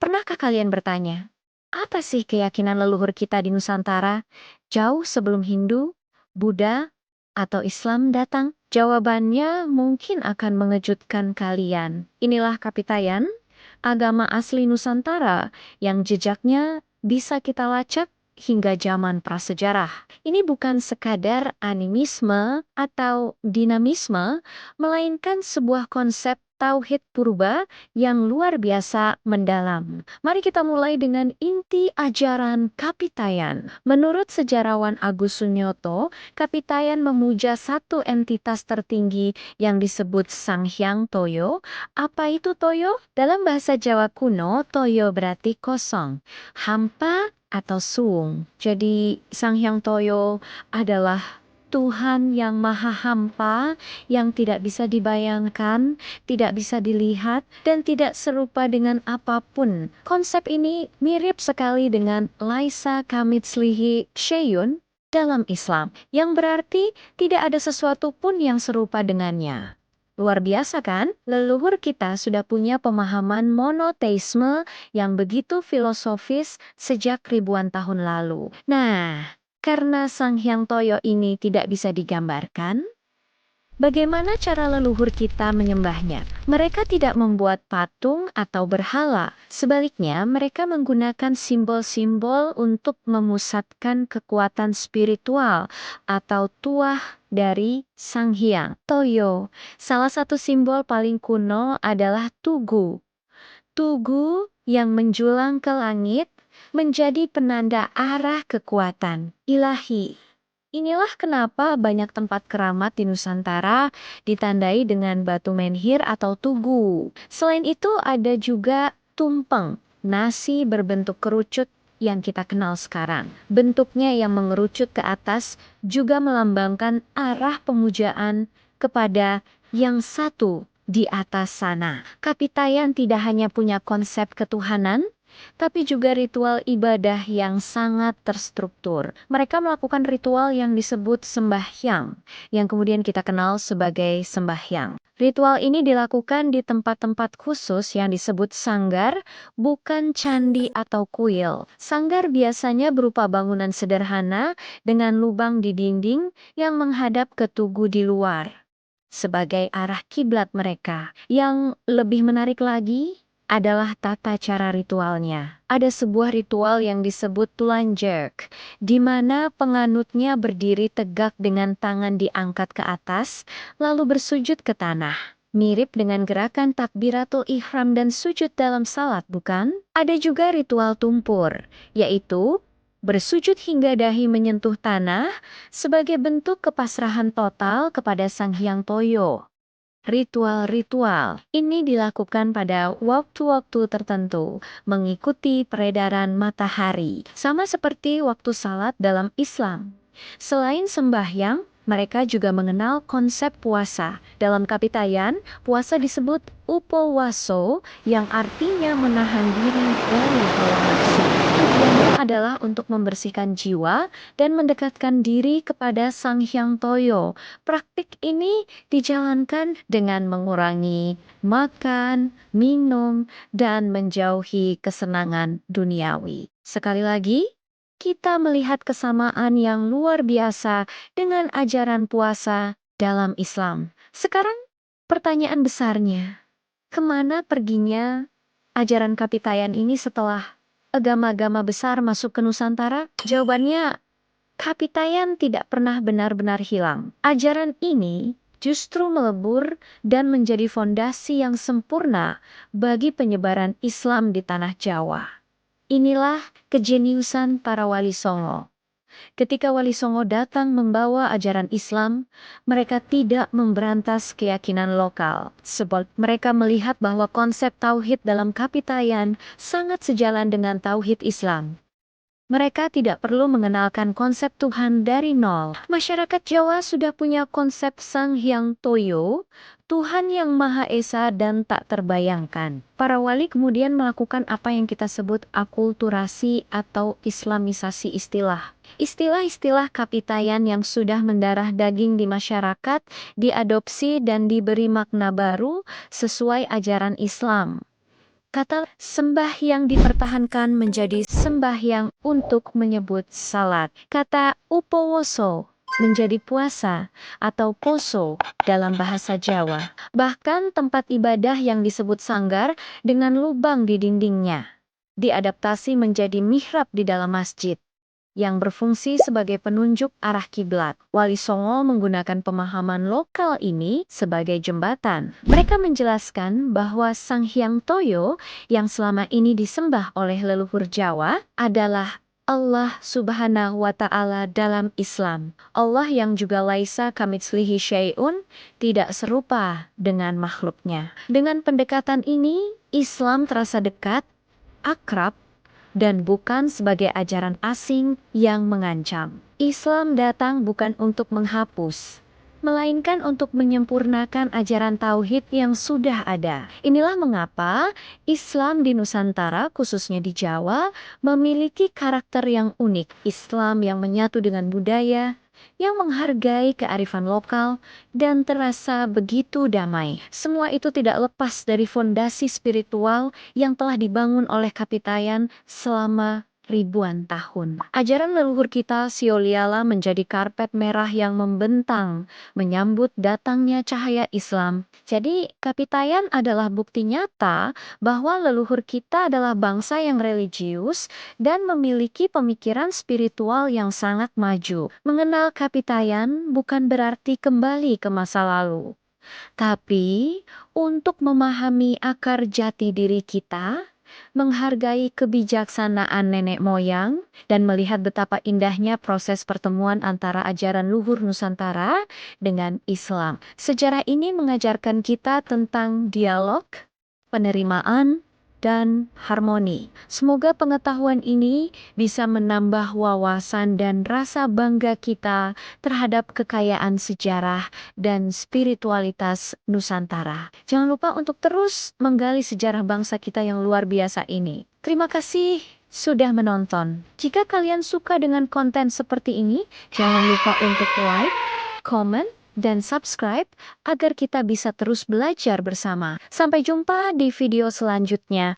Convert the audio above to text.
Pernahkah kalian bertanya, apa sih keyakinan leluhur kita di Nusantara jauh sebelum Hindu, Buddha, atau Islam datang? Jawabannya mungkin akan mengejutkan kalian. Inilah Kapitayan, agama asli Nusantara yang jejaknya bisa kita lacak hingga zaman prasejarah. Ini bukan sekadar animisme atau dinamisme, melainkan sebuah konsep tauhid purba yang luar biasa mendalam. Mari kita mulai dengan inti ajaran Kapitayan. Menurut sejarawan Agus Sunyoto, Kapitayan memuja satu entitas tertinggi yang disebut Sang Hyang Toyo. Apa itu Toyo? Dalam bahasa Jawa kuno, Toyo berarti kosong, hampa atau suung. Jadi Sang Hyang Toyo adalah Tuhan yang maha hampa, yang tidak bisa dibayangkan, tidak bisa dilihat, dan tidak serupa dengan apapun. Konsep ini mirip sekali dengan Laisa Kamitslihi Syai'un dalam Islam, yang berarti tidak ada sesuatu pun yang serupa dengannya. Luar biasa kan? Leluhur kita sudah punya pemahaman monoteisme yang begitu filosofis sejak ribuan tahun lalu. Nah, karena Sang Hyang Toyo ini tidak bisa digambarkan, bagaimana cara leluhur kita menyembahnya? Mereka tidak membuat patung atau berhala. Sebaliknya, mereka menggunakan simbol-simbol untuk memusatkan kekuatan spiritual atau tuah dari Sang Hyang Toyo. Salah satu simbol paling kuno adalah tugu. Tugu yang menjulang ke langit menjadi penanda arah kekuatan ilahi. Inilah kenapa banyak tempat keramat di Nusantara ditandai dengan batu menhir atau tugu. Selain itu ada juga tumpeng, nasi berbentuk kerucut yang kita kenal sekarang. Bentuknya yang mengerucut ke atas juga melambangkan arah pemujaan kepada yang satu di atas sana. Kapitayan tidak hanya punya konsep ketuhanan, tapi juga ritual ibadah yang sangat terstruktur. Mereka melakukan ritual yang disebut sembahyang, yang kemudian kita kenal sebagai sembahyang. Ritual ini dilakukan di tempat-tempat khusus yang disebut sanggar, bukan candi atau kuil. Sanggar biasanya berupa bangunan sederhana dengan lubang di dinding yang menghadap ke tugu di luar sebagai arah kiblat mereka. Yang lebih menarik lagi adalah tata cara ritualnya. Ada sebuah ritual yang disebut tulanjek, di mana penganutnya berdiri tegak dengan tangan diangkat ke atas, lalu bersujud ke tanah. Mirip dengan gerakan takbiratul ihram dan sujud dalam salat, bukan? Ada juga ritual tumpur, yaitu bersujud hingga dahi menyentuh tanah sebagai bentuk kepasrahan total kepada Sang Hyang Toyo. Ritual-ritual ini dilakukan pada waktu-waktu tertentu, mengikuti peredaran matahari, sama seperti waktu salat dalam Islam. Selain sembahyang, mereka juga mengenal konsep puasa. Dalam Kapitayan, puasa disebut upowaso, yang artinya menahan diri dari hawa nafsu. Tujuannya adalah untuk membersihkan jiwa dan mendekatkan diri kepada Sang Hyang Toyo. Praktik ini dijalankan dengan mengurangi makan, minum, dan menjauhi kesenangan duniawi. Sekali lagi, kita melihat kesamaan yang luar biasa dengan ajaran puasa dalam Islam. Sekarang pertanyaan besarnya, kemana perginya ajaran Kapitayan ini setelah agama-agama besar masuk ke Nusantara? Jawabannya, Kapitayan tidak pernah benar-benar hilang. Ajaran ini justru melebur dan menjadi fondasi yang sempurna bagi penyebaran Islam di tanah Jawa. Inilah kejeniusan para Wali Songo. Ketika Wali Songo datang membawa ajaran Islam, mereka tidak memberantas keyakinan lokal, sebab mereka melihat bahwa konsep tauhid dalam Kapitayan sangat sejalan dengan tauhid Islam. Mereka tidak perlu mengenalkan konsep Tuhan dari nol. Masyarakat Jawa sudah punya konsep Sang Hyang Toyo, Tuhan yang Maha Esa dan tak terbayangkan. Para wali kemudian melakukan apa yang kita sebut akulturasi atau islamisasi istilah. Istilah-istilah Kapitayan yang sudah mendarah daging di masyarakat diadopsi dan diberi makna baru sesuai ajaran Islam. Kata sembahyang dipertahankan menjadi sembahyang untuk menyebut salat. Kata upowoso menjadi puasa atau poso dalam bahasa Jawa. Bahkan tempat ibadah yang disebut sanggar dengan lubang di dindingnya diadaptasi menjadi mihrab di dalam masjid yang berfungsi sebagai penunjuk arah kiblat. Wali Songo menggunakan pemahaman lokal ini sebagai jembatan. Mereka menjelaskan bahwa Sang Hyang Toyo yang selama ini disembah oleh leluhur Jawa adalah Allah Subhanahu wa Ta'ala dalam Islam. Allah yang juga laisa kamitslihi syai'un, tidak serupa dengan makhluknya. Dengan pendekatan ini, Islam terasa dekat, akrab, dan bukan sebagai ajaran asing yang mengancam. Islam datang bukan untuk menghapus, melainkan untuk menyempurnakan ajaran tauhid yang sudah ada. Inilah mengapa Islam di Nusantara, khususnya di Jawa, memiliki karakter yang unik. Islam yang menyatu dengan budaya, yang menghargai kearifan lokal, dan terasa begitu damai. Semua itu tidak lepas dari fondasi spiritual yang telah dibangun oleh Kapitayan selama ribuan tahun. Ajaran leluhur kita Sioliala menjadi karpet merah yang membentang, menyambut datangnya cahaya Islam. Jadi, Kapitayan adalah bukti nyata bahwa leluhur kita adalah bangsa yang religius dan memiliki pemikiran spiritual yang sangat maju. Mengenal Kapitayan bukan berarti kembali ke masa lalu, tapi untuk memahami akar jati diri kita, menghargai kebijaksanaan nenek moyang, dan melihat betapa indahnya proses pertemuan antara ajaran luhur Nusantara dengan Islam. Sejarah ini mengajarkan kita tentang dialog, penerimaan, dan harmoni. Semoga pengetahuan ini bisa menambah wawasan dan rasa bangga kita terhadap kekayaan sejarah dan spiritualitas Nusantara. Jangan lupa untuk terus menggali sejarah bangsa kita yang luar biasa ini. Terima kasih sudah menonton. Jika kalian suka dengan konten seperti ini, jangan lupa untuk like, comment, dan subscribe agar kita bisa terus belajar bersama. Sampai jumpa di video selanjutnya.